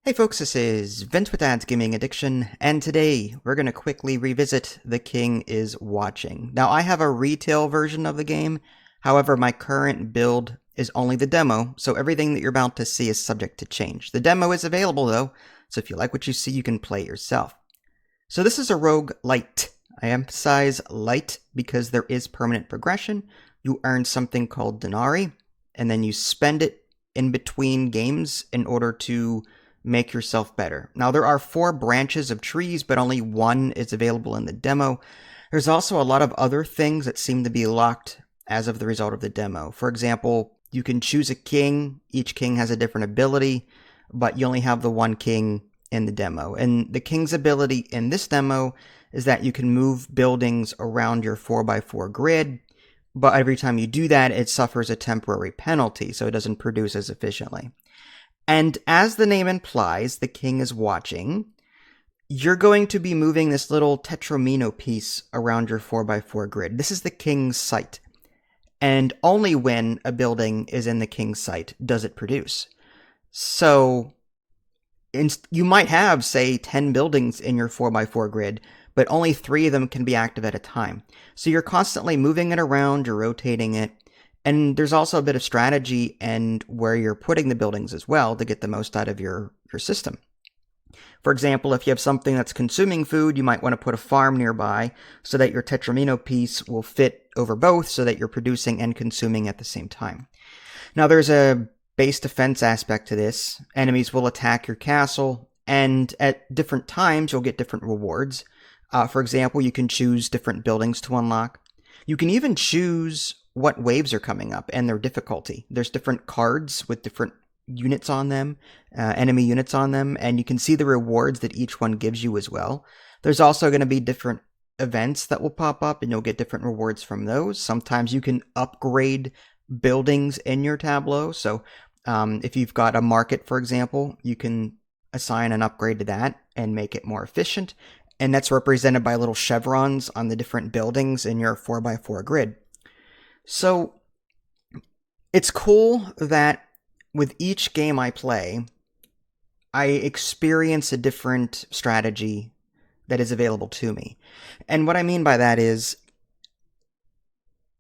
Hey folks, this is Vince with Dad's Gaming Addiction, and today we're going to quickly revisit The King is Watching. Now, I have a retail version of the game, however, my current build is only the demo, so everything that you're about to see is subject to change. The demo is available though, so if you like what you see, you can play it yourself. So this is a rogue light. I emphasize light because there is permanent progression. You earn something called denarii, and then you spend it in between games in order to make yourself better. Now, there are 4 branches of trees, but only 1 is available in the demo. There's also a lot of other things that seem to be locked as of the result of the demo. For example, you can choose a king. Each king has a different ability, but you only have the one king in the demo. And the king's ability in this demo is that you can move buildings around your 4x4 grid, but every time you do that, it suffers a temporary penalty, so it doesn't produce as efficiently. And as the name implies, the king is watching. You're going to be moving this little tetromino piece around your 4x4 grid. This is the king's sight. And only when a building is in the king's sight does it produce. So you might have, say, 10 buildings in your 4x4 grid, but only 3 of them can be active at a time. So you're constantly moving it around, you're rotating it. And there's also a bit of strategy and where you're putting the buildings as well to get the most out of your system. For example, if you have something that's consuming food, you might want to put a farm nearby so that your tetromino piece will fit over both so that you're producing and consuming at the same time. Now, there's a base defense aspect to this. Enemies will attack your castle, and at different times, you'll get different rewards. For example, you can choose different buildings to unlock. You can even choose what waves are coming up and their difficulty. There's different cards with different units on them, enemy units on them, and you can see the rewards that each one gives you as well. There's also going to be different events that will pop up and you'll get different rewards from those. Sometimes you can upgrade buildings in your tableau. So if you've got a market, for example, you can assign an upgrade to that and make it more efficient. And that's represented by little chevrons on the different buildings in your 4x4 grid. So it's cool that with each game I play, I experience a different strategy that is available to me. And what I mean by that is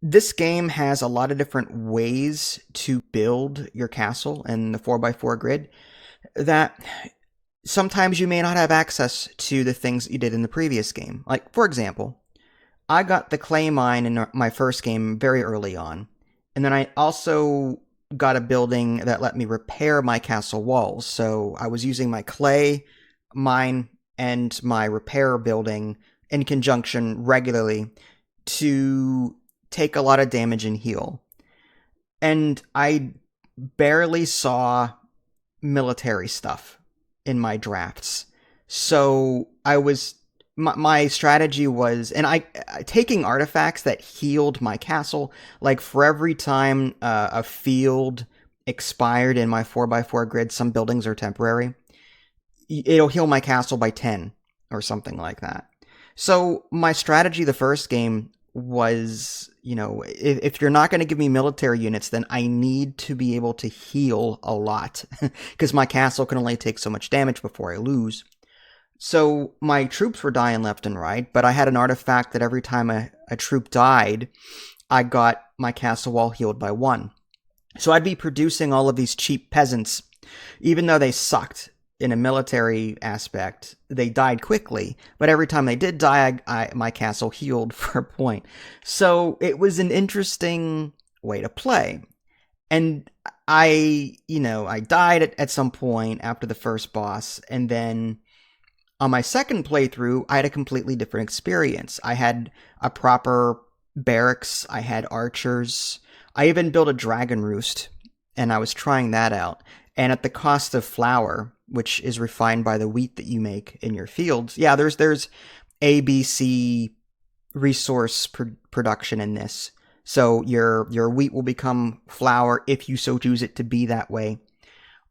this game has a lot of different ways to build your castle in the 4x4 grid that sometimes you may not have access to the things that you did in the previous game. Like, for example, I got the clay mine in my first game very early on, and then I also got a building that let me repair my castle walls. So I was using my clay mine and my repair building in conjunction regularly to take a lot of damage and heal. And I barely saw military stuff in my drafts. So my strategy was, and I taking artifacts that healed my castle, like for every time a field expired in my 4x4 grid, some buildings are temporary, it'll heal my castle by 10 or something like that. So my strategy the first game was, if you're not going to give me military units, then I need to be able to heal a lot because my castle can only take so much damage before I lose. So my troops were dying left and right, but I had an artifact that every time a troop died, I got my castle wall healed by 1. So I'd be producing all of these cheap peasants, even though they sucked in a military aspect. They died quickly, but every time they did die, my castle healed for a point. So it was an interesting way to play. And I died at some point after the first boss, and then on my second playthrough, I had a completely different experience. I had a proper barracks, I had archers, I even built a dragon roost, and I was trying that out. And at the cost of flour, which is refined by the wheat that you make in your fields, yeah, there's ABC resource production in this. So your wheat will become flour if you so choose it to be that way.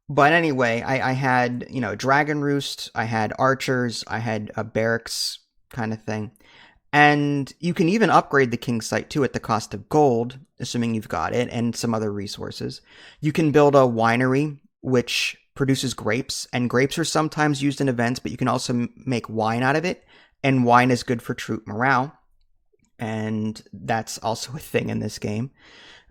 But anyway, I had, dragon roost, I had archers, I had a barracks kind of thing. And you can even upgrade the king's sight too at the cost of gold, assuming you've got it, and some other resources. You can build a winery, which produces grapes, and grapes are sometimes used in events, but you can also make wine out of it, and wine is good for troop morale, and that's also a thing in this game.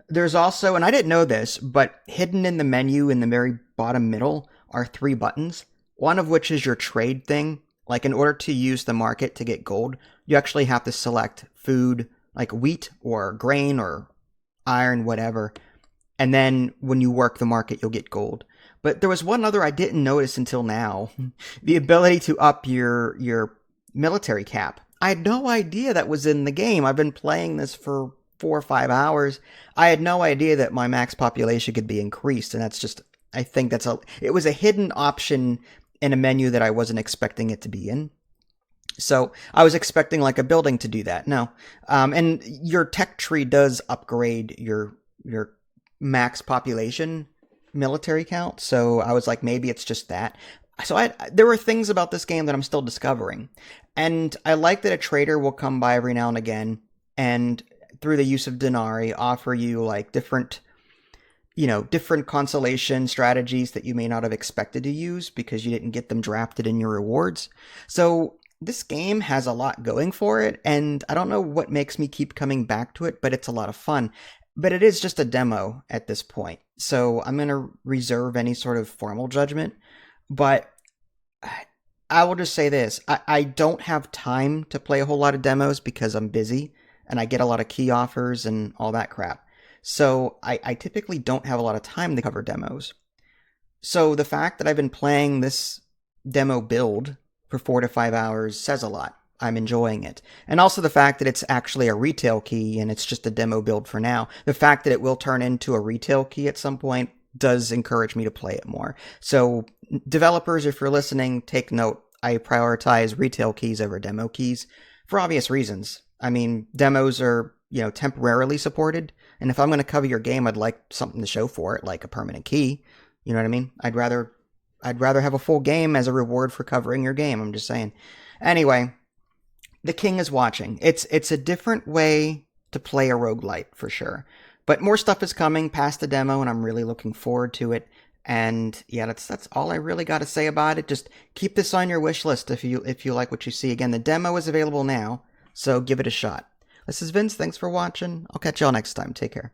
There's also, and I didn't know this, but hidden in the menu in the very bottom middle are 3 buttons, one of which is your trade thing. Like, in order to use the market to get gold, you actually have to select food, like wheat or grain or iron, whatever. And then when you work the market, you'll get gold. But there was one other I didn't notice until now. The ability to up your military cap. I had no idea that was in the game. I've been playing this for 4 or 5 hours. I had no idea that my max population could be increased, and that's just, I think it was a hidden option in a menu that I wasn't expecting it to be in. So I was expecting like a building to do that. No. And your tech tree does upgrade your max population military count. So I was like, maybe it's just that. So there were things about this game that I'm still discovering. And I like that a trader will come by every now and again and through the use of Denari offer you like different consolation strategies that you may not have expected to use because you didn't get them drafted in your rewards. So this game has a lot going for it, and I don't know what makes me keep coming back to it, but it's a lot of fun. But it is just a demo at this point, so I'm going to reserve any sort of formal judgment. But I will just say this. I don't have time to play a whole lot of demos because I'm busy, and I get a lot of key offers and all that crap. So I typically don't have a lot of time to cover demos. So the fact that I've been playing this demo build for 4 to 5 hours says a lot. I'm enjoying it. And also the fact that it's actually a retail key and it's just a demo build for now. The fact that it will turn into a retail key at some point does encourage me to play it more. So developers, if you're listening, take note. I prioritize retail keys over demo keys for obvious reasons. I mean, demos are, temporarily supported. And if I'm going to cover your game, I'd like something to show for it, like a permanent key. You know what I mean? I'd rather have a full game as a reward for covering your game. I'm just saying. Anyway, the king is watching. It's a different way to play a roguelite for sure. But more stuff is coming past the demo, and I'm really looking forward to it. And yeah, that's all I really got to say about it. Just keep this on your wish list if you like what you see. Again, the demo is available now, so give it a shot. This is Vince. Thanks for watching. I'll catch y'all next time. Take care.